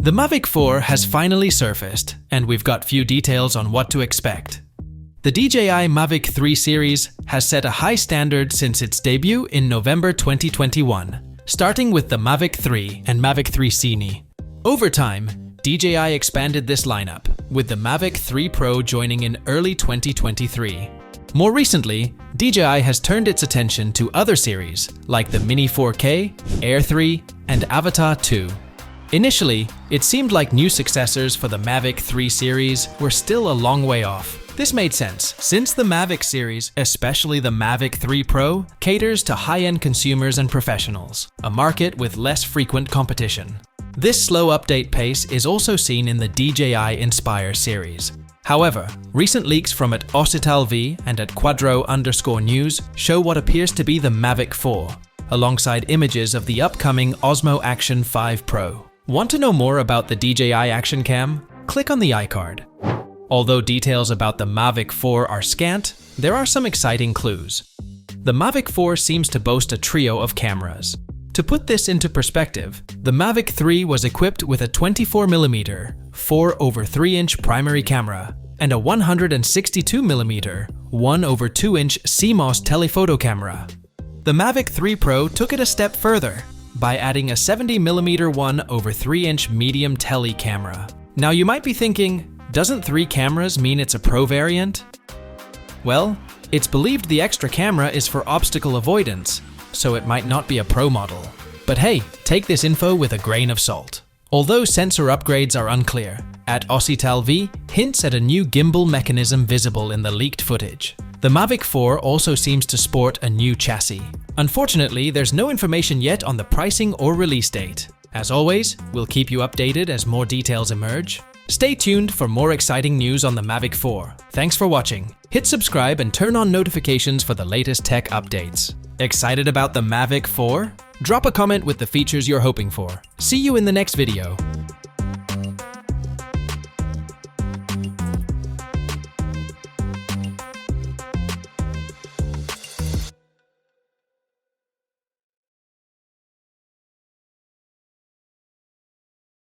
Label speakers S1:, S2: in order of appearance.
S1: The Mavic 4 has finally surfaced, and we've got few details on what to expect. The DJI Mavic 3 series has set a high standard since its debut in November 2021, starting with the Mavic 3 and Mavic 3 Cine. Over time, DJI expanded this lineup, with the Mavic 3 Pro joining in early 2023. More recently, DJI has turned its attention to other series like the Mini 4K, Air 3, and Avatar 2. Initially, it seemed like new successors for the Mavic 3 series were still a long way off. This made sense, since the Mavic series, especially the Mavic 3 Pro, caters to high-end consumers and professionals, a market with less frequent competition. This slow update pace is also seen in the DJI Inspire series. However, recent leaks from at OssitalV and at Quadro_News show what appears to be the Mavic 4, alongside images of the upcoming Osmo Action 5 Pro. Want to know more about the DJI Action Cam? Click on the iCard. Although details about the Mavic 4 are scant, there are some exciting clues. The Mavic 4 seems to boast a trio of cameras. To put this into perspective, the Mavic 3 was equipped with a 24mm 4/3" primary camera and a 162mm 1/2" CMOS telephoto camera. The Mavic 3 Pro took it a step further by adding a 70mm 1/3" medium tele camera. Now you might be thinking, doesn't 3 cameras mean it's a Pro variant? Well, it's believed the extra camera is for obstacle avoidance, so it might not be a Pro model. But hey, take this info with a grain of salt. Although sensor upgrades are unclear, at OssitalV hints at a new gimbal mechanism visible in the leaked footage. The Mavic 4 also seems to sport a new chassis. Unfortunately, there's no information yet on the pricing or release date. As always, we'll keep you updated as more details emerge. Stay tuned for more exciting news on the Mavic 4. Thanks for watching. Hit subscribe and turn on notifications for the latest tech updates. Excited about the Mavic 4? Drop a comment with the features you're hoping for. See you in the next video.